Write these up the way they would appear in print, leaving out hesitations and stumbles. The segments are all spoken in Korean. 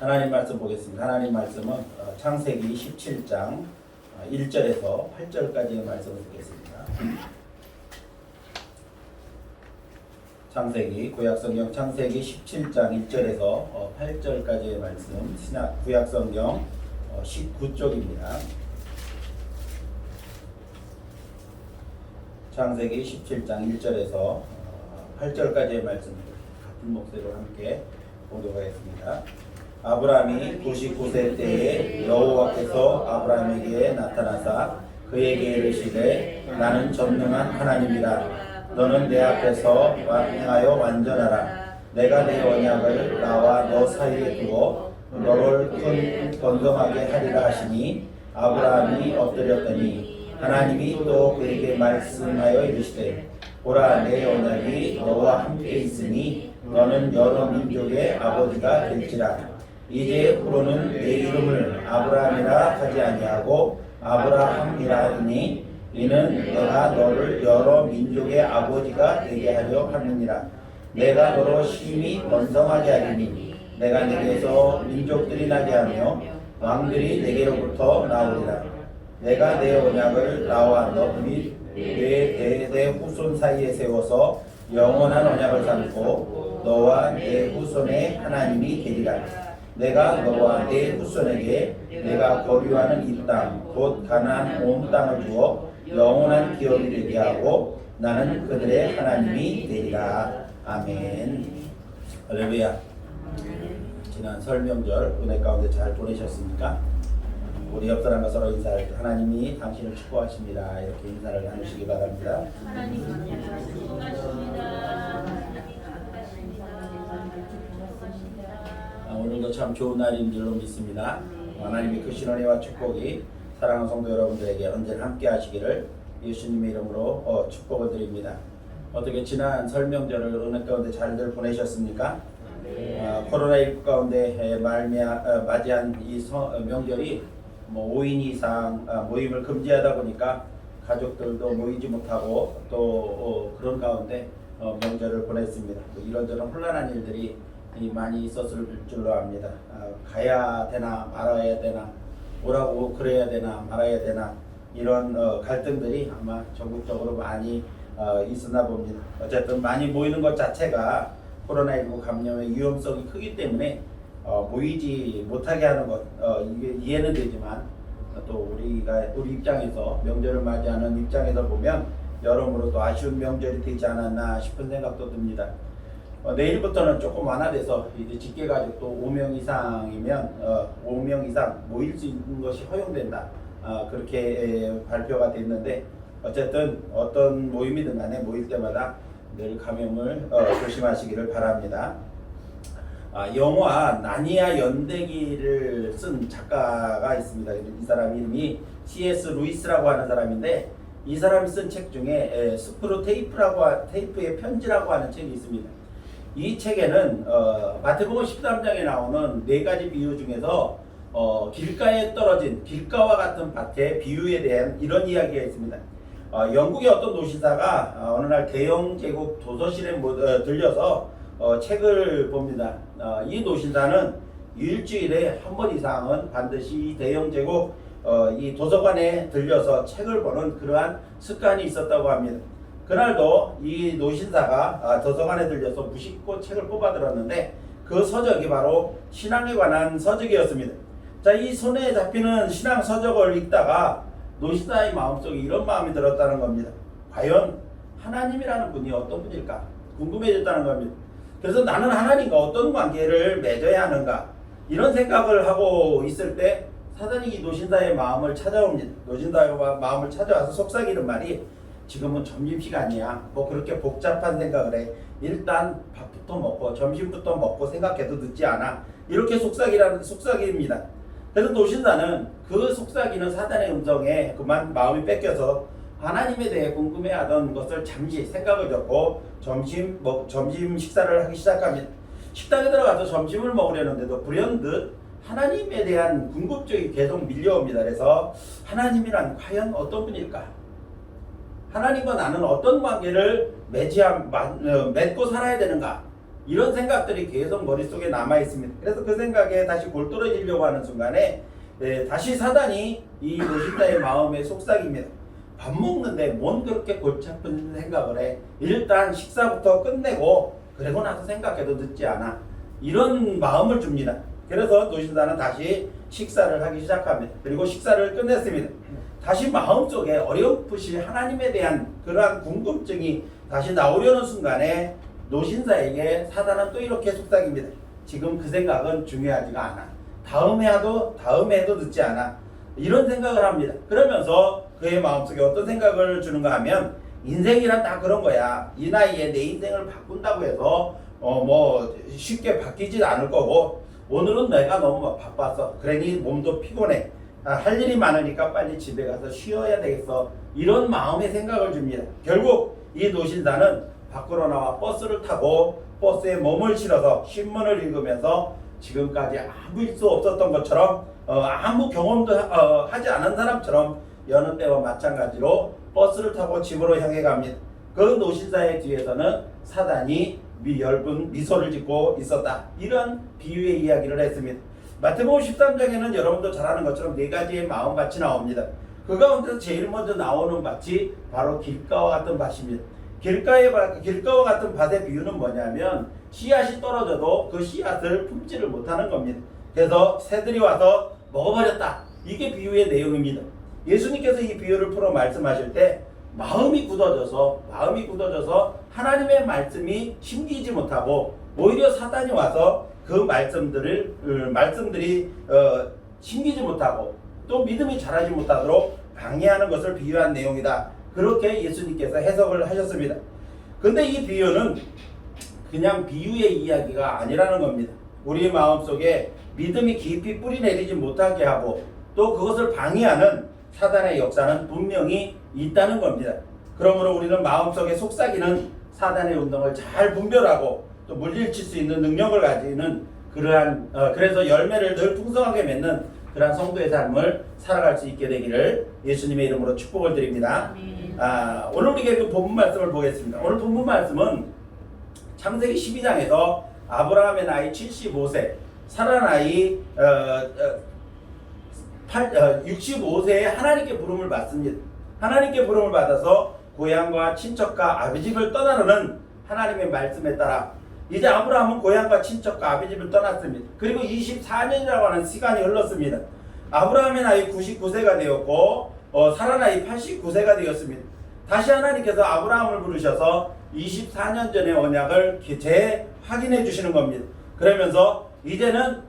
하나님 말씀 보겠습니다. 하나님 말씀은 창세기 17장 1절에서 8절까지의 말씀을 보겠습니다. 구약성경 창세기 17장 1절에서 8절까지의 말씀, 구약성경 19쪽입니다. 창세기 17장 1절에서 8절까지의 말씀 같은 목소리로 함께 봉독하겠습니다. 아브라함이 99세 때에 여호와께서 아브라함에게 나타나사 그에게 이르시되 나는 전능한 하나님이라. 너는 내 앞에서 행하여 완전하라. 내가 내 언약을 나와 너 사이에 두어 너를 큰 건강하게 하리라 하시니 아브라함이 엎드렸더니 하나님이 또 그에게 말씀하여 이르시되 보라 내 언약이 너와 함께 있으니 너는 여러 민족의 아버지가 될지라. 이제 후로는 내 이름을 아브라함이라 하지 아니하고 아브라함이라 하니 이는 내가 너를 여러 민족의 아버지가 되게 하려 함이니라. 내가 너로 심히 번성하게 하리니 내가 내게서 민족들이 나게 하며 왕들이 내게로부터 나오리라. 내가 내 언약을 나와 너 및 내 후손 사이에 세워서 영원한 언약을 삼고 너와 내 후손의 하나님이 되리라. 내가 너와 내 후손에게 내가 거류하는 이 땅 곧 가나안 온 땅을 주어 영원한 기업이 되게 하고 나는 그들의 하나님이 되리라. 아멘. 할렐루야. 지난 설명절 은혜 가운데 잘 보내셨습니까? 우리 옆 사람과 서로 인사할 때 하나님이 당신을 축복하십니다. 이렇게 인사를 나누시기 바랍니다. 하나님 축복하십니다. 오늘도 참 좋은 날인 줄로 믿습니다. 하나님의 크신 은혜와 축복이 사랑하는 성도 여러분들에게 언제나 함께 하시기를 예수님의 이름으로 축복을 드립니다. 어떻게 지난 설명절을 은혜 가운데 잘들 보내셨습니까? 코로나19 가운데 맞이한 이 명절이 5인 이상 모임을 금지하다 보니까 가족들도 모이지 못하고 또 그런 가운데 명절을 보냈습니다. 이런저런 혼란한 일들이 많이 있었을 줄로 압니다. 가야 되나 말아야 되나, 오라고 그래야 되나 말아야 되나, 이런 갈등들이 아마 전국적으로 많이 있었나 봅니다. 어쨌든 많이 모이는 것 자체가 코로나19 감염의 위험성이 크기 때문에 모이지 못하게 하는 것 이게 이해는 되지만 또 우리 입장에서 명절을 맞이하는 입장에서 보면 여러모로 또 아쉬운 명절이 되지 않았나 싶은 생각도 듭니다. 내일부터는 조금 완화돼서 이제 직계 가족도 5명 이상이면 5명 이상 모일 수 있는 것이 허용된다. 그렇게 발표가 됐는데 어쨌든 어떤 모임이든 간에 모일 때마다 늘 감염을 조심하시기를 바랍니다. 영화 나니아 연대기를 쓴 작가가 있습니다. 이 사람 이름이 C.S. 루이스라고 하는 사람인데 이 사람이 쓴 책 중에 스프루 테이프의 편지라고 하는 책이 있습니다. 이 책에는 마태복음 13장에 나오는 4가지 비유 중에서 길가에 떨어진 길가와 같은 밭의 비유에 대한 이런 이야기가 있습니다. 영국의 어떤 노신사가 어느 날 대영 제국 도서실에 들려서 책을 봅니다. 이 노신사는 일주일에 한 번 이상은 반드시 대영 제국 이 도서관에 들려서 책을 보는 그러한 습관이 있었다고 합니다. 그날도 이 노신사가 도서관에 들려서 무심코 책을 뽑아 들었는데 그 서적이 바로 신앙에 관한 서적이었습니다. 자, 이 손에 잡히는 신앙 서적을 읽다가 노신사의 마음속에 이런 마음이 들었다는 겁니다. 과연 하나님이라는 분이 어떤 분일까 궁금해졌다는 겁니다. 그래서 나는 하나님과 어떤 관계를 맺어야 하는가 이런 생각을 하고 있을 때 사단이 이 노신사의 마음을 찾아옵니다. 노신사의 마음을 찾아와서 속삭이는 말이 지금은 점심시간이야. 뭐 그렇게 복잡한 생각을 해. 일단 밥부터 먹고 점심부터 먹고 생각해도 늦지 않아. 이렇게 속삭입니다. 그래서 노신사는 그 속삭이는 사단의 음성에 그만 마음이 뺏겨서 하나님에 대해 궁금해하던 것을 잠시 생각을 접고 점심 식사를 하기 시작합니다. 식당에 들어가서 점심을 먹으려는데도 불현듯 하나님에 대한 궁금증이 계속 밀려옵니다. 그래서 하나님이란 과연 어떤 분일까? 하나님과 나는 어떤 관계를 맺고 살아야 되는가? 이런 생각들이 계속 머릿속에 남아 있습니다. 그래서 그 생각에 다시 골떨어지려고 하는 순간에 다시 사단이 이 노신자의 마음에 속삭입니다. 밥 먹는데 뭔 그렇게 골치 아픈 생각을 해. 일단 식사부터 끝내고 그러고 나서 생각해도 늦지 않아. 이런 마음을 줍니다. 그래서 노신자는 다시 식사를 하기 시작합니다. 그리고 식사를 끝냈습니다. 다시 마음속에 어렴풋이 하나님에 대한 그러한 궁금증이 다시 나오려는 순간에 노신자에게 사단은 또 이렇게 속삭입니다. 지금 그 생각은 중요하지가 않아. 다음에 해도 늦지 않아. 이런 생각을 합니다. 그러면서 그의 마음속에 어떤 생각을 주는가 하면 인생이란 다 그런 거야. 이 나이에 내 인생을 바꾼다고 해서 뭐 쉽게 바뀌지 않을 거고 오늘은 내가 너무 바빴어. 그러니 몸도 피곤해. 할 일이 많으니까 빨리 집에 가서 쉬어야 되겠어. 이런 마음의 생각을 줍니다. 결국 이 노신사는 밖으로 나와 버스를 타고 버스에 몸을 실어서 신문을 읽으면서 지금까지 아무 일 수 없었던 것처럼 아무 경험도 하지 않은 사람처럼 여느 때와 마찬가지로 버스를 타고 집으로 향해 갑니다. 그 노신사의 뒤에서는 사단이 엷은 미소를 짓고 있었다. 이런 비유의 이야기를 했습니다. 마태복음 13장에는 여러분도 잘 아는 것처럼 네 가지의 마음밭이 나옵니다. 그 가운데서 제일 먼저 나오는 밭이 바로 길가와 같은 밭입니다. 길가와 같은 밭의 비유는 뭐냐면 씨앗이 떨어져도 그 씨앗을 품지를 못하는 겁니다. 그래서 새들이 와서 먹어버렸다. 이게 비유의 내용입니다. 예수님께서 이 비유를 풀어 말씀하실 때 마음이 굳어져서 하나님의 말씀이 심기지 못하고 오히려 사단이 와서 그 말씀들이 심기지 못하고 또 믿음이 자라지 못하도록 방해하는 것을 비유한 내용이다. 그렇게 예수님께서 해석을 하셨습니다. 근데 이 비유는 그냥 비유의 이야기가 아니라는 겁니다. 우리 마음속에 믿음이 깊이 뿌리내리지 못하게 하고 또 그것을 방해하는 사단의 역사는 분명히 있다는 겁니다. 그러므로 우리는 마음속에 속삭이는 사단의 운동을 잘 분별하고 또 물리칠 수 있는 능력을 가지는 그래서 열매를 늘 풍성하게 맺는 그러한 성도의 삶을 살아갈 수 있게 되기를 예수님의 이름으로 축복을 드립니다. 오늘 우리가 그 본문 말씀을 보겠습니다. 오늘 본문 말씀은 창세기 12장에서 아브라함의 나이 75세, 사라 나이 65세에 하나님께 부름을 받습니다. 하나님께 부름을 받아서 고향과 친척과 아비집을 떠나려는 하나님의 말씀에 따라 이제 아브라함은 고향과 친척과 아비집을 떠났습니다. 그리고 24년이라고 하는 시간이 흘렀습니다. 아브라함의 나이 99세가 되었고 사라 나이 89세가 되었습니다. 다시 하나님께서 아브라함을 부르셔서 24년 전의 언약을 재확인해 주시는 겁니다. 그러면서 이제는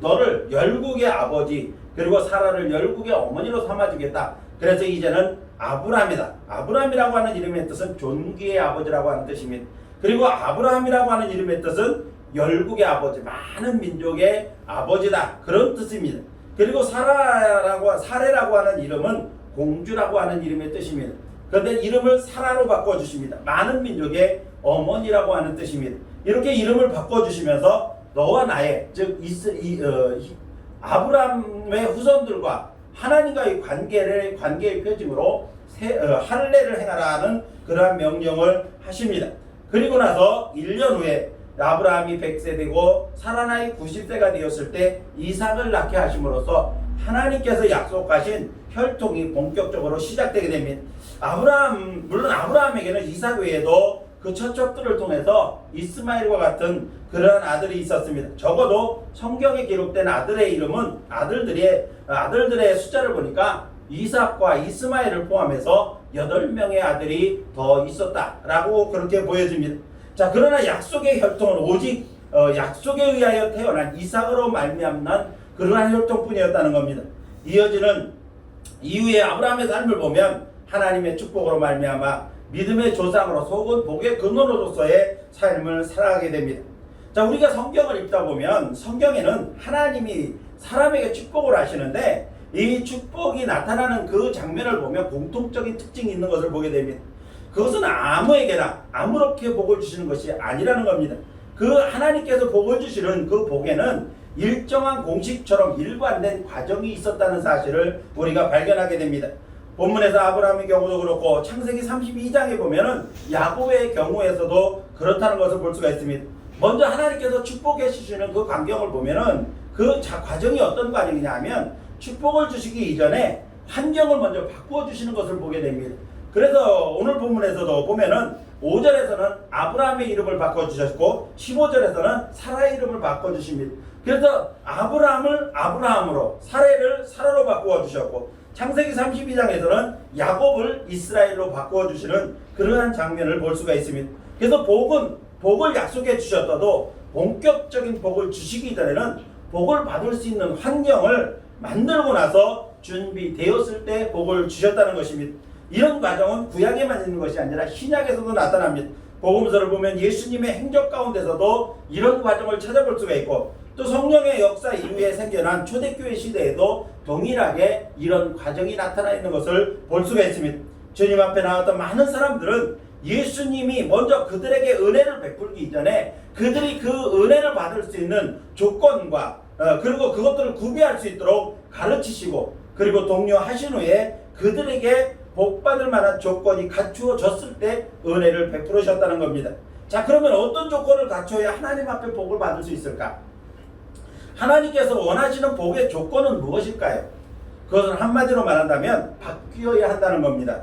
너를 열국의 아버지 그리고 사라를 열국의 어머니로 삼아주겠다. 그래서 이제는 아브라함이다. 아브라함이라고 하는 이름의 뜻은 존귀의 아버지라고 하는 뜻입니다. 그리고 아브라함이라고 하는 이름의 뜻은 열국의 아버지, 많은 민족의 아버지다. 그런 뜻입니다. 그리고 사레라고 하는 이름은 공주라고 하는 이름의 뜻입니다. 그런데 이름을 사라로 바꿔주십니다. 많은 민족의 어머니라고 하는 뜻입니다. 이렇게 이름을 바꿔주시면서 너와 나의 즉 아브라함의 후손들과 하나님과의 관계의 표징으로 할례를 행하라는 그러한 명령을 하십니다. 그리고 나서 1년 후에 아브라함이 100세 되고 사라 나이 90세가 되었을 때 이삭을 낳게 하심으로써 하나님께서 약속하신 혈통이 본격적으로 시작되게 됩니다. 물론 아브라함에게는 이삭 외에도 그 처첩들을 통해서 이스마엘과 같은 그러한 아들이 있었습니다. 적어도 성경에 기록된 아들의 이름은 아들들의 숫자를 보니까 이삭과 이스마엘을 포함해서 8명의 아들이 더 있었다라고 그렇게 보여집니다. 자, 그러나 약속의 혈통은 오직 약속에 의하여 태어난 이삭으로 말미암는 그러한 혈통뿐이었다는 겁니다. 이어지는 이후에 아브라함의 삶을 보면 하나님의 축복으로 말미암아 믿음의 조상으로서 혹은 복의 근원으로서의 삶을 살아가게 됩니다. 자, 우리가 성경을 읽다 보면 성경에는 하나님이 사람에게 축복을 하시는데 이 축복이 나타나는 그 장면을 보면 공통적인 특징이 있는 것을 보게 됩니다. 그것은 아무에게나 아무렇게 복을 주시는 것이 아니라는 겁니다. 그 하나님께서 복을 주시는 그 복에는 일정한 공식처럼 일관된 과정이 있었다는 사실을 우리가 발견하게 됩니다. 본문에서 아브라함의 경우도 그렇고 창세기 32장에 보면은 야곱의 경우에서도 그렇다는 것을 볼 수가 있습니다. 먼저 하나님께서 축복해 주시는 그 광경을 보면은 그 과정이 어떤 과정이냐 하면 축복을 주시기 이전에 환경을 먼저 바꾸어 주시는 것을 보게 됩니다. 그래서 오늘 본문에서도 보면은 5절에서는 아브라함의 이름을 바꿔주셨고 15절에서는 사라의 이름을 바꿔주십니다. 그래서 아브라함을 아브라함으로 사라를 사라로 바꾸어주셨고 창세기 32장에서는 야곱을 이스라엘로 바꾸어주시는 그러한 장면을 볼 수가 있습니다. 그래서 복을 약속해 주셨어도 본격적인 복을 주시기 전에는 복을 받을 수 있는 환경을 만들고 나서 준비되었을 때 복을 주셨다는 것입니다. 이런 과정은 구약에만 있는 것이 아니라 신약에서도 나타납니다. 복음서를 보면 예수님의 행적 가운데서도 이런 과정을 찾아볼 수가 있고 또 성령의 역사 이후에 생겨난 초대교회 시대에도 동일하게 이런 과정이 나타나 있는 것을 볼 수가 있습니다. 주님 앞에 나왔던 많은 사람들은 예수님이 먼저 그들에게 은혜를 베풀기 이전에 그들이 그 은혜를 받을 수 있는 조건과 그리고 그것들을 구비할 수 있도록 가르치시고 그리고 독려하신 후에 그들에게 복받을 만한 조건이 갖추어졌을 때 은혜를 베풀으셨다는 겁니다. 자, 그러면 어떤 조건을 갖춰야 하나님 앞에 복을 받을 수 있을까? 하나님께서 원하시는 복의 조건은 무엇일까요? 그것은 한마디로 말한다면 바뀌어야 한다는 겁니다.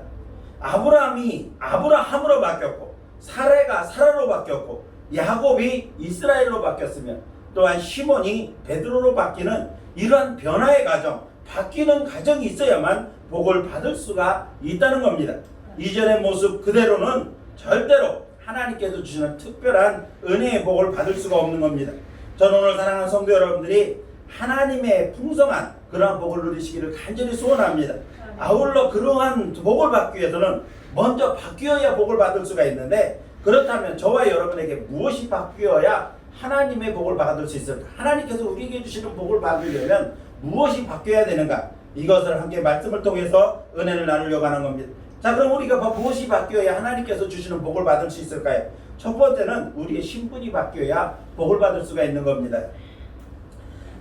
아브라함이 아브라함으로 바뀌었고 사라가 사라로 바뀌었고 야곱이 이스라엘로 바뀌었으면 또한 시몬이 베드로로 바뀌는 이러한 변화의 과정, 바뀌는 과정이 있어야만 복을 받을 수가 있다는 겁니다. 이전의 모습 그대로는 절대로 하나님께서 주시는 특별한 은혜의 복을 받을 수가 없는 겁니다. 저는 오늘 사랑하는 성도 여러분들이 하나님의 풍성한 그러한 복을 누리시기를 간절히 소원합니다. 아울러 그러한 복을 받기 위해서는 먼저 바뀌어야 복을 받을 수가 있는데 그렇다면 저와 여러분에게 무엇이 바뀌어야 하나님의 복을 받을 수 있을까? 하나님께서 우리에게 주시는 복을 받으려면 무엇이 바뀌어야 되는가? 이것을 함께 말씀을 통해서 은혜를 나누려고 하는 겁니다. 자, 그럼 우리가 무엇이 바뀌어야 하나님께서 주시는 복을 받을 수 있을까요? 첫 번째는 우리의 신분이 바뀌어야 복을 받을 수가 있는 겁니다.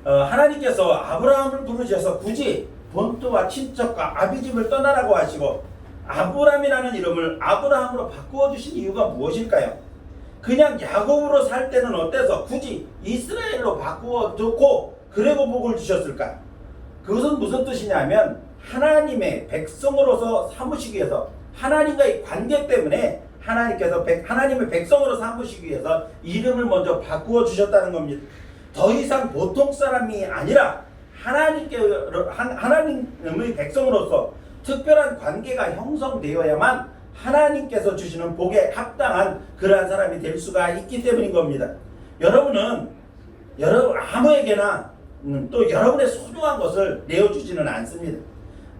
하나님께서 아브라함을 부르셔서 굳이 본토와 친척과 아비집을 떠나라고 하시고 아브람이라는 이름을 아브라함으로 바꾸어 주신 이유가 무엇일까요? 그냥 야곱으로 살 때는 어때서 굳이 이스라엘로 바꾸어 줬고 그리고 복을 주셨을까? 그것은 무슨 뜻이냐면 하나님의 백성으로서 삼으시기 위해서 하나님과의 관계 때문에 하나님께서 하나님의 백성으로 삼으시기 위해서 이름을 먼저 바꾸어 주셨다는 겁니다. 더 이상 보통 사람이 아니라 하나님의 백성으로서 특별한 관계가 형성되어야만 하나님께서 주시는 복에 합당한 그러한 사람이 될 수가 있기 때문인 겁니다. 여러분은 아무에게나 또 여러분의 소중한 것을 내어주지는 않습니다.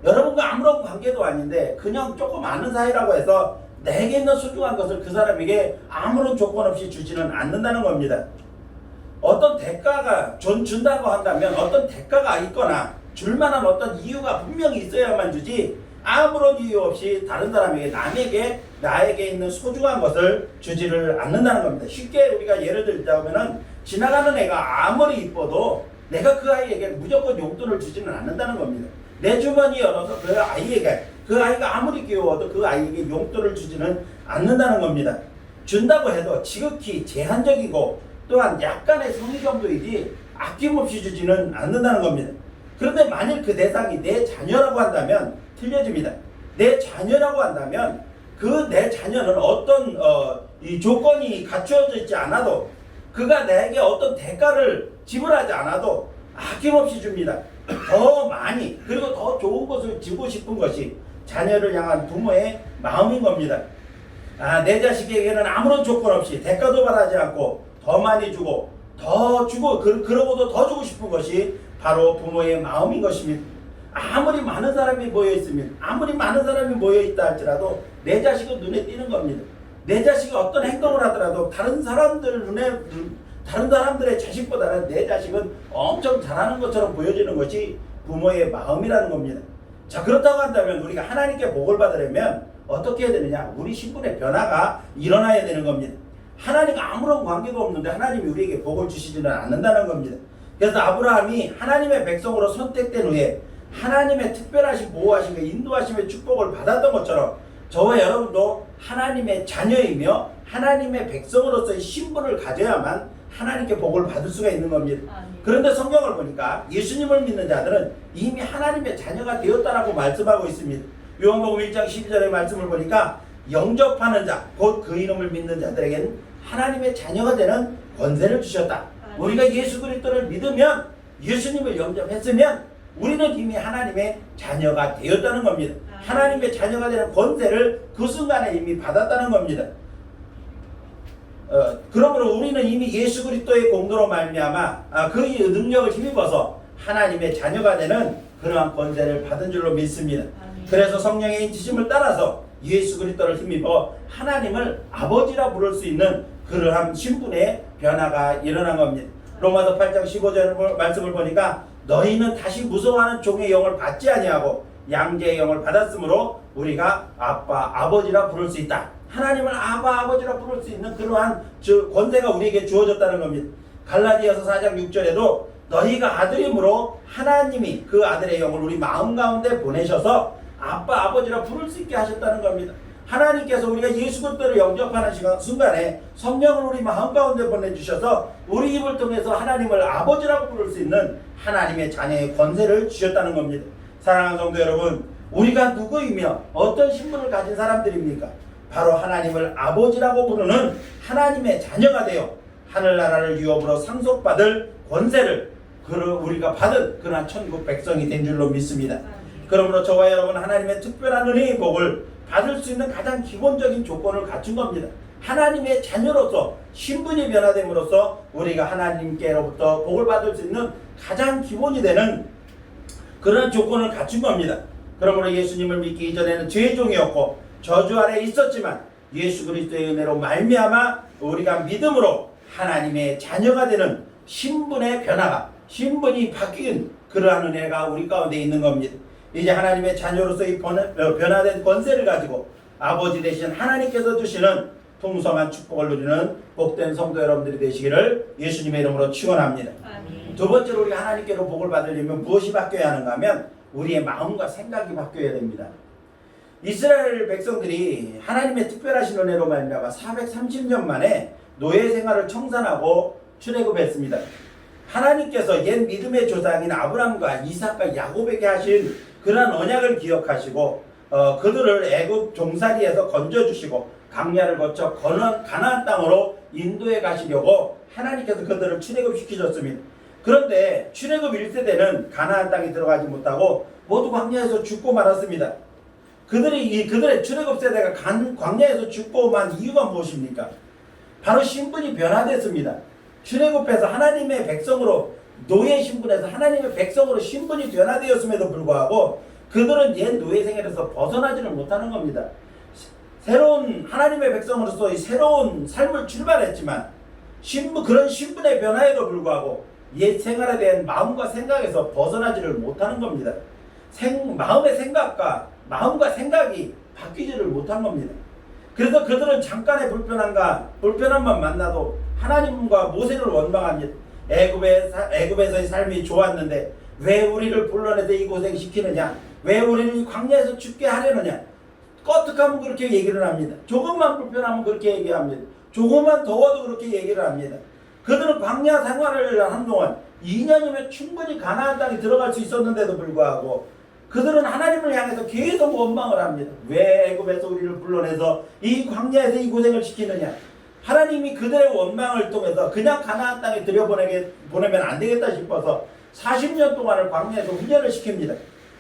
여러분과 아무런 관계도 아닌데 그냥 조금 아는 사이라고 해서 내게 있는 소중한 것을 그 사람에게 아무런 조건 없이 주지는 않는다는 겁니다. 어떤 대가가 준다고 한다면 어떤 대가가 있거나 줄만한 어떤 이유가 분명히 있어야만 주지 아무런 이유 없이 다른 사람에게 나에게 있는 소중한 것을 주지를 않는다는 겁니다. 쉽게 우리가 예를 들자면은 지나가는 애가 아무리 이뻐도 내가 그 아이에게 무조건 용돈을 주지는 않는다는 겁니다. 내 주머니 열어서 그 아이가 아무리 귀여워도 그 아이에게 용돈을 주지는 않는다는 겁니다. 준다고 해도 지극히 제한적이고 또한 약간의 성의 정도이지 아낌없이 주지는 않는다는 겁니다. 그런데 만일 그 대상이 내 자녀라고 한다면 틀려집니다. 내 자녀라고 한다면 그 내 자녀는 어떤 이 조건이 갖추어져 있지 않아도 그가 내게 어떤 대가를 지불하지 않아도 아낌없이 줍니다. 더 많이 그리고 더 좋은 것을 주고 싶은 것이 자녀를 향한 부모의 마음인 겁니다. 내 자식에게는 아무런 조건 없이 대가도 바라지 않고 더 많이 주고 그러고도 더 주고 싶은 것이 바로 부모의 마음인 것입니다. 아무리 많은 사람이 모여있으면 아무리 많은 사람이 모여있다 할지라도 내 자식은 눈에 띄는 겁니다. 내 자식이 어떤 행동을 하더라도 다른 사람들의 자식보다는 내 자식은 엄청 잘하는 것처럼 보여지는 것이 부모의 마음이라는 겁니다. 자, 그렇다고 한다면 우리가 하나님께 복을 받으려면 어떻게 해야 되느냐? 우리 신분의 변화가 일어나야 되는 겁니다. 하나님과 아무런 관계가 없는데 하나님이 우리에게 복을 주시지는 않는다는 겁니다. 그래서 아브라함이 하나님의 백성으로 선택된 후에 하나님의 특별하신 보호하심과 인도하심의 축복을 받았던 것처럼 저와 여러분도 하나님의 자녀이며 하나님의 백성으로서의 신분을 가져야만 하나님께 복을 받을 수가 있는 겁니다. 그런데 성경을 보니까 예수님을 믿는 자들은 이미 하나님의 자녀가 되었다라고 말씀하고 있습니다. 요한복음 1장 12절의 말씀을 보니까 영접하는 자, 곧 그 이름을 믿는 자들에게는 하나님의 자녀가 되는 권세를 주셨다. 우리가 예수 그리스도를 믿으면, 예수님을 영접했으면 우리는 이미 하나님의 자녀가 되었다는 겁니다. 하나님의 자녀가 되는 권세를 그 순간에 이미 받았다는 겁니다. 그러므로 우리는 이미 예수 그리스도의 공로로 말미암아 그 능력을 힘입어서 하나님의 자녀가 되는 그러한 권세를 받은 줄로 믿습니다. 그래서 성령의 인치심을 따라서 예수 그리스도를 힘입어 하나님을 아버지라 부를 수 있는 그러한 신분의 변화가 일어난 겁니다. 로마서 8장 15절 말씀을 보니까 너희는 다시 무서워하는 종의 영을 받지 아니하고 양자의 영을 받았으므로 우리가 아빠 아버지라 부를 수 있다. 하나님을 아바 아버지라 부를 수 있는 그러한 권세가 우리에게 주어졌다는 겁니다. 갈라디아서 4장 6절에도 너희가 아들이므로 하나님이 그 아들의 영을 우리 마음 가운데 보내셔서 아빠 아버지라 부를 수 있게 하셨다는 겁니다. 하나님께서 우리가 예수 그리스도를 영접하는 순간에 성령을 우리 마음 가운데 보내주셔서 우리 입을 통해서 하나님을 아버지라고 부를 수 있는 하나님의 자녀의 권세를 주셨다는 겁니다. 사랑하는 성도 여러분, 우리가 누구이며 어떤 신분을 가진 사람들입니까? 바로 하나님을 아버지라고 부르는 하나님의 자녀가 되어 하늘나라를 유업으로 상속받을 권세를 우리가 받은 그러한 천국 백성이 된 줄로 믿습니다. 그러므로 저와 여러분 하나님의 특별한 은혜의 복을 받을 수 있는 가장 기본적인 조건을 갖춘 겁니다. 하나님의 자녀로서 신분이 변화됨으로써 우리가 하나님께로부터 복을 받을 수 있는 가장 기본이 되는 그런 조건을 갖춘 겁니다. 그러므로 예수님을 믿기 이전에는 죄의 종이었고 저주 아래 있었지만 예수 그리스도의 은혜로 말미암아 우리가 믿음으로 하나님의 자녀가 되는 신분의 변화가, 신분이 바뀐 그러한 은혜가 우리 가운데 있는 겁니다. 이제 하나님의 자녀로서의 변화된 권세를 가지고 아버지 되신 하나님께서 주시는 풍성한 축복을 누리는 복된 성도 여러분들이 되시기를 예수님의 이름으로 축원합니다. 두 번째로 우리가 하나님께로 복을 받으려면 무엇이 바뀌어야 하는가 하면 우리의 마음과 생각이 바뀌어야 됩니다. 이스라엘 백성들이 하나님의 특별하신 은혜로 말미암아 430년 만에 노예 생활을 청산하고 출애굽했습니다. 하나님께서 옛 믿음의 조상인 아브람과 이삭과 야곱에게 하신 그러한 언약을 기억하시고 그들을 애굽 종살이에서 건져주시고 강야를 거쳐 가나안 땅으로 인도해 가시려고 하나님께서 그들을 출애굽시키셨습니다. 그런데 출애굽 1세대는 가나안 땅에 들어가지 못하고 모두 광야에서 죽고 말았습니다. 그들의 출애굽 세대가 광야에서 죽고 만 이유가 무엇입니까? 바로 신분이 변화됐습니다. 출애굽해서 하나님의 백성으로 노예 신분에서 하나님의 백성으로 신분이 변화되었음에도 불구하고 그들은 옛 노예 생활에서 벗어나지를 못하는 겁니다. 새로운 하나님의 백성으로서 새로운 삶을 출발했지만 그런 신분의 변화에도 불구하고 옛 생활에 대한 마음과 생각에서 벗어나지를 못하는 겁니다. 마음과 생각이 바뀌지를 못한 겁니다. 그래서 그들은 잠깐의 불편함만 만나도 하나님과 모세를 원망합니다. 애굽에서의 삶이 좋았는데 왜 우리를 불러내서 이 고생시키느냐? 왜 우리를 광야에서 죽게 하려느냐? 껐득하면 그렇게 얘기를 합니다. 조금만 불편하면 그렇게 얘기합니다. 조금만 더워도 그렇게 얘기를 합니다. 그들은 광야 생활을 한 동안 2년이면 충분히 가나안 땅에 들어갈 수 있었는데도 불구하고 그들은 하나님을 향해서 계속 원망을 합니다. 왜 애굽에서 우리를 불러내서 이 광야에서 이 고생을 시키느냐? 하나님이 그들의 원망을 통해서 그냥 가나안 땅에 들여보내면 안 되겠다 싶어서 40년 동안을 광야에서 훈련을 시킵니다.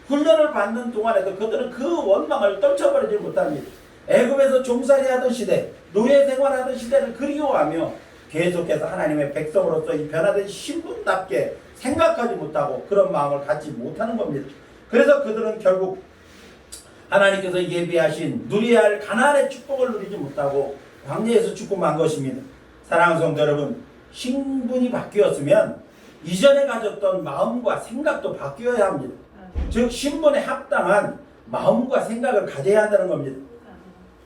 훈련을 받는 동안에도 그들은 그 원망을 떨쳐버리지 못합니다. 애굽에서 종살이 하던 시대, 노예 생활하던 시대를 그리워하며 계속해서 하나님의 백성으로서 이 변화된 신분답게 생각하지 못하고 그런 마음을 갖지 못하는 겁니다. 그래서 그들은 결국 하나님께서 예비하신 누려야 할 가나안의 축복을 누리지 못하고 광야에서 죽고 만 것입니다. 사랑하는 성도 여러분, 신분이 바뀌었으면 이전에 가졌던 마음과 생각도 바뀌어야 합니다. 즉 신분에 합당한 마음과 생각을 가져야 한다는 겁니다.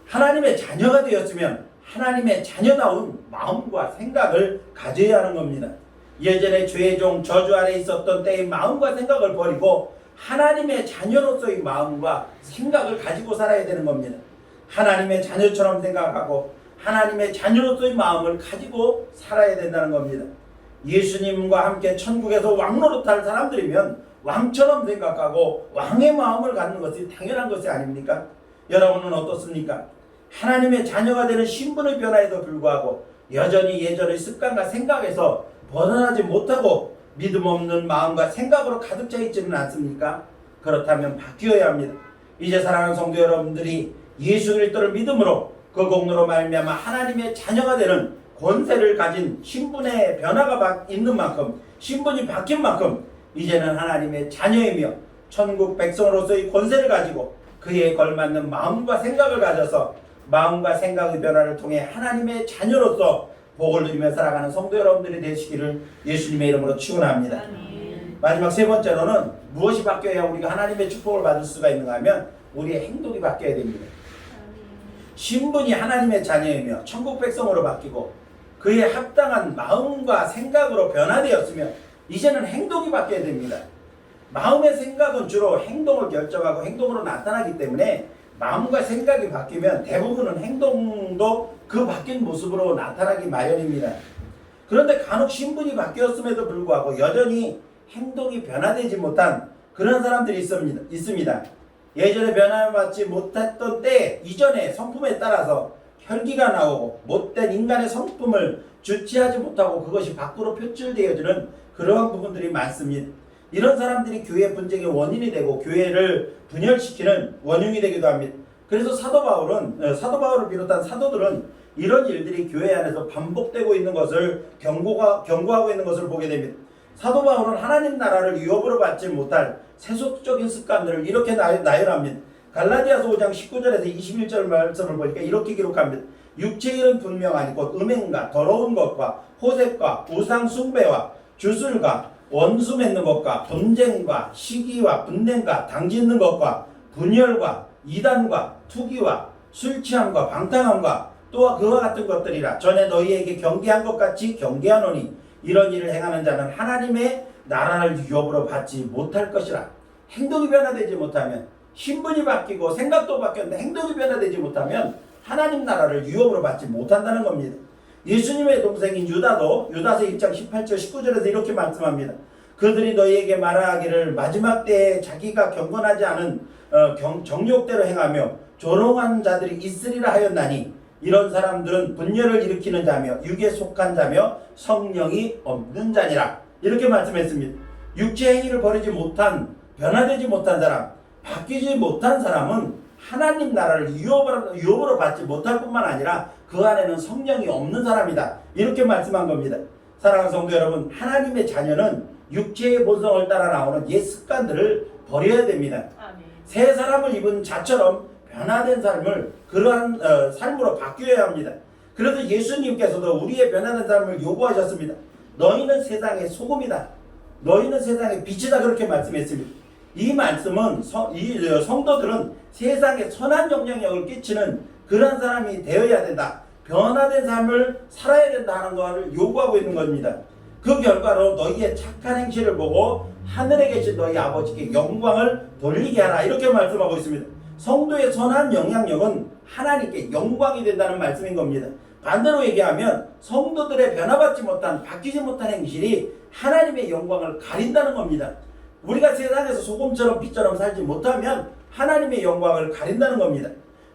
하나님의 자녀가 되었으면 하나님의 자녀다운 마음과 생각을 가져야 하는 겁니다. 예전에 죄의 종 저주 아래 있었던 때의 마음과 생각을 버리고 하나님의 자녀로서의 마음과 생각을 가지고 살아야 되는 겁니다. 하나님의 자녀처럼 생각하고 하나님의 자녀로서의 마음을 가지고 살아야 된다는 겁니다. 예수님과 함께 천국에서 왕노릇할 사람들이면 왕처럼 생각하고 왕의 마음을 갖는 것이 당연한 것이 아닙니까? 여러분은 어떻습니까? 하나님의 자녀가 되는 신분의 변화에도 불구하고 여전히 예전의 습관과 생각에서 벗어나지 못하고 믿음 없는 마음과 생각으로 가득 차 있지는 않습니까? 그렇다면 바뀌어야 합니다. 이제 사랑하는 성도 여러분들이 예수 그리스도를 믿음으로 그 공로로 말미암아 하나님의 자녀가 되는 권세를 가진 신분의 변화가 있는 만큼, 신분이 바뀐 만큼 이제는 하나님의 자녀이며 천국 백성으로서의 권세를 가지고 그에 걸맞는 마음과 생각을 가져서 마음과 생각의 변화를 통해 하나님의 자녀로서 복을 누리며 살아가는 성도 여러분들이 되시기를 예수님의 이름으로 축원합니다. 마지막 세 번째로는 무엇이 바뀌어야 우리가 하나님의 축복을 받을 수가 있는가 하면 우리의 행동이 바뀌어야 됩니다. 신분이 하나님의 자녀이며 천국 백성으로 바뀌고 그에 합당한 마음과 생각으로 변화되었으며 이제는 행동이 바뀌어야 됩니다. 마음의 생각은 주로 행동을 결정하고 행동으로 나타나기 때문에 마음과 생각이 바뀌면 대부분은 행동도 그 바뀐 모습으로 나타나기 마련입니다. 그런데 간혹 신분이 바뀌었음에도 불구하고 여전히 행동이 변화되지 못한 그런 사람들이 있습니다. 예전에 변화받지 못했던 때 이전의 성품에 따라서 혈기가 나오고 못된 인간의 성품을 주체하지 못하고 그것이 밖으로 표출되어지는 그러한 부분들이 많습니다. 이런 사람들이 교회 분쟁의 원인이 되고 교회를 분열시키는 원흉이 되기도 합니다. 그래서 사도 바울을 비롯한 사도들은 이런 일들이 교회 안에서 반복되고 있는 것을 경고하고 있는 것을 보게 됩니다. 사도 바울은 하나님 나라를 위협으로 받지 못할 세속적인 습관들을 이렇게 나열합니다. 갈라디아서 5장 19절에서 21절 말씀을 보니까 이렇게 기록합니다. 육체의 일은 분명하니 곧 음행과 더러운 것과 호색과 우상 숭배와 주술과 원수 맺는 것과 분쟁과 시기와 분냄과 당짓는 것과 분열과 이단과 투기와 술취함과 방탕함과 또한 그와 같은 것들이라. 전에 너희에게 경계한 것 같이 경계하노니 이런 일을 행하는 자는 하나님의 나라를 위협으로 받지 못할 것이라. 행동이 변화되지 못하면, 신분이 바뀌고 생각도 바뀌었는데 행동이 변화되지 못하면 하나님 나라를 위협으로 받지 못한다는 겁니다. 예수님의 동생인 유다도 유다서 1장 18절 19절에서 이렇게 말씀합니다. 그들이 너희에게 말하기를 마지막 때에 자기가 경건하지 않은 정욕대로 행하며 조롱한 자들이 있으리라 하였나니 이런 사람들은 분열을 일으키는 자며 육에 속한 자며 성령이 없는 자니라. 이렇게 말씀했습니다. 육체 행위를 버리지 못한, 변화되지 못한 사람, 바뀌지 못한 사람은 하나님 나라를 유업으로 받지 못할 뿐만 아니라 그 안에는 성령이 없는 사람이다. 이렇게 말씀한 겁니다. 사랑하는 성도 여러분, 하나님의 자녀는 육체의 본성을 따라 나오는 옛 습관들을 버려야 됩니다. 새 사람을 입은 자처럼 변화된 삶을 그러한 삶으로 바뀌어야 합니다. 그래서 예수님께서도 우리의 변화된 삶을 요구하셨습니다. 너희는 세상의 소금이다. 너희는 세상의 빛이다. 그렇게 말씀했습니다. 이 말씀은 성도들은 세상에 선한 영향력을 끼치는 그런 사람이 되어야 된다. 변화된 삶을 살아야 된다 하는 것을 요구하고 있는 겁니다. 그 결과로 너희의 착한 행실을 보고 하늘에 계신 너희 아버지께 영광을 돌리게 하라. 이렇게 말씀하고 있습니다. 성도의 선한 영향력은 하나님께 영광이 된다는 말씀인 겁니다. 반대로 얘기하면 성도들의 변화받지 못한, 바뀌지 못한 행실이 하나님의 영광을 가린다는 겁니다. 우리가 세상에서 소금처럼 빛처럼 살지 못하면 하나님의 영광을 가린다는 겁니다.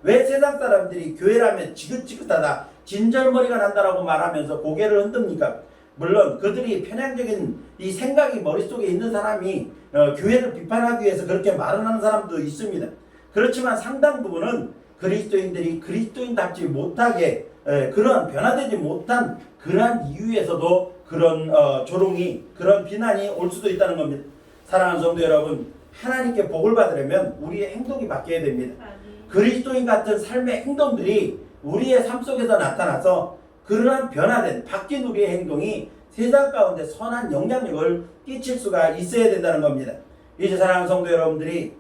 왜 세상 사람들이 교회라면 지긋지긋하다, 진절머리가 난다라고 말하면서 고개를 흔듭니까? 물론 그들이 편향적인 이 생각이 머릿속에 있는 사람이 교회를 비판하기 위해서 그렇게 말을 하는 사람도 있습니다. 그렇지만 상당 부분은 그리스도인들이 그리스도인답지 못하게 그러한 변화되지 못한 그러한 이유에서도 그런 조롱이, 그런 비난이 올 수도 있다는 겁니다. 사랑하는 성도 여러분, 하나님께 복을 받으려면 우리의 행동이 바뀌어야 됩니다. 그리스도인 같은 삶의 행동들이 우리의 삶 속에서 나타나서 그러한 변화된, 바뀐 우리의 행동이 세상 가운데 선한 영향력을 끼칠 수가 있어야 된다는 겁니다. 이제 사랑하는 성도 여러분들이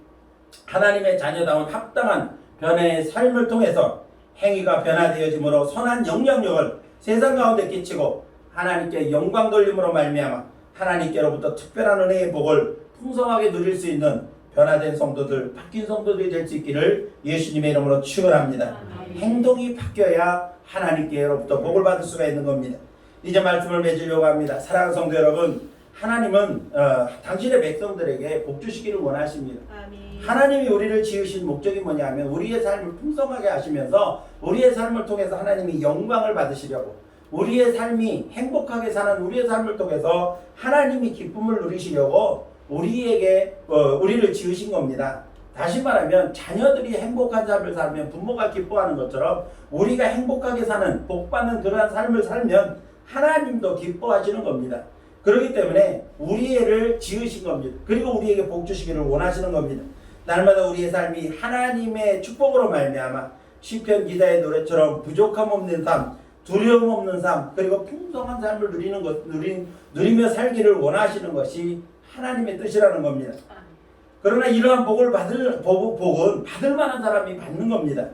하나님의 자녀다운 합당한 변화의 삶을 통해서 행위가 변화되어짐으로 선한 영향력을 세상 가운데 끼치고 하나님께 영광 돌림으로 말미암아 하나님께로부터 특별한 은혜의 복을 풍성하게 누릴 수 있는 변화된 성도들, 바뀐 성도들이 될 수 있기를 예수님의 이름으로 축원합니다. 행동이 바뀌어야 하나님께로부터 복을 받을 수가 있는 겁니다. 이제 말씀을 맺으려고 합니다. 사랑하는 성도 여러분, 하나님은 당신의 백성들에게 복 주시기를 원하십니다. 하나님이 우리를 지으신 목적이 뭐냐면 우리의 삶을 풍성하게 하시면서 우리의 삶을 통해서 하나님이 영광을 받으시려고, 우리의 삶이 행복하게 사는 우리의 삶을 통해서 하나님이 기쁨을 누리시려고 우리를 지으신 겁니다. 다시 말하면 자녀들이 행복한 삶을 살면 부모가 기뻐하는 것처럼 우리가 행복하게 사는 복받는 그러한 삶을 살면 하나님도 기뻐하시는 겁니다. 그렇기 때문에 우리를 지으신 겁니다. 그리고 우리에게 복 주시기를 원하시는 겁니다. 날마다 우리의 삶이 하나님의 축복으로 말미암아 시편 기자의 노래처럼 부족함 없는 삶, 두려움 없는 삶, 그리고 풍성한 삶을 누리며 살기를 원하시는 것이 하나님의 뜻이라는 겁니다. 그러나 이러한 복은 받을 만한 사람이 받는 겁니다.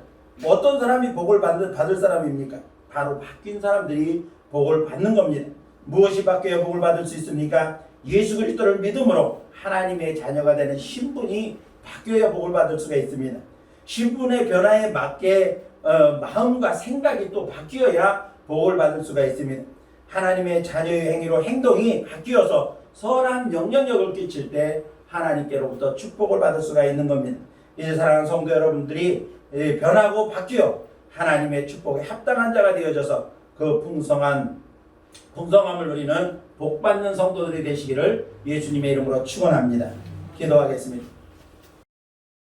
어떤 사람이 복을 받을 사람입니까? 바로 바뀐 사람들이 복을 받는 겁니다. 무엇이 바뀌어야 복을 받을 수 있습니까? 예수 그리스도를 믿음으로 하나님의 자녀가 되는 신분이 바뀌어야 복을 받을 수가 있습니다. 신분의 변화에 맞게 마음과 생각이 또 바뀌어야 복을 받을 수가 있습니다. 하나님의 자녀의 행위로 행동이 바뀌어서 선한 영향력을 끼칠 때 하나님께로부터 축복을 받을 수가 있는 겁니다. 이제 사랑하는 성도 여러분들이 변하고 바뀌어 하나님의 축복에 합당한 자가 되어져서 그 풍성함을 누리는 복받는 성도들이 되시기를 예수님의 이름으로 축원합니다. 기도하겠습니다.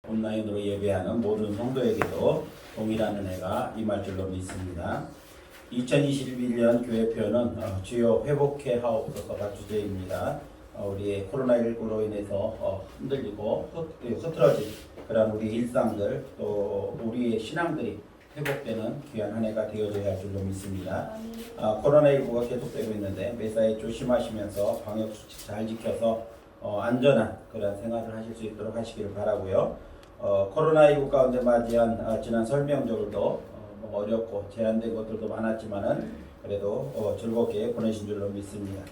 온라인으로 예배하는 모든 성도에게도 동일한 은혜가 임할 줄로 믿습니다. 2021년 교회표는 주여 회복해 하옵소서가 주제입니다. 우리의 코로나19로 인해서 흔들리고 흐트러진 그런 우리 일상들, 또 우리의 신앙들이 회복되는 귀한 한 해가 되어져야 할 줄로 믿습니다. 코로나19가 계속되고 있는데 매사에 조심하시면서 방역수칙 잘 지켜서 안전한 그런 생활을 하실 수 있도록 하시기를 바라고요. 코로나19 가운데 맞이한 지난 설 명절도 어렵고 제한된 것들도 많았지만은 그래도 즐겁게 보내신 줄로 믿습니다.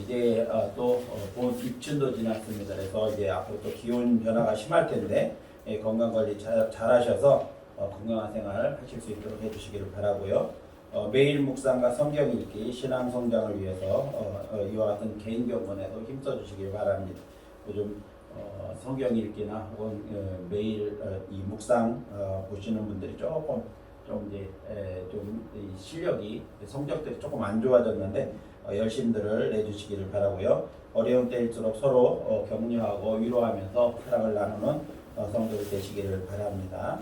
이제 또 봄 입춘도 지났습니다. 그래서 이제 앞으로 또 기온 변화가 심할 텐데 건강 관리 잘 하셔서 건강한 생활 하실 수 있도록 해주시기를 바라고요. 매일 묵상과 성경 읽기, 신앙 성장을 위해서 이와 같은 개인 병원에도 힘써 주시길 바랍니다. 요즘 성경 읽기나 혹은 매일 이 묵상 보시는 분들이 조금 실력이 성적들이 조금 안 좋아졌는데 열심들을 내주시기를 바라고요. 어려운 때일수록 서로 격려하고 위로하면서 사랑을 나누는 성도들 되시기를 바랍니다.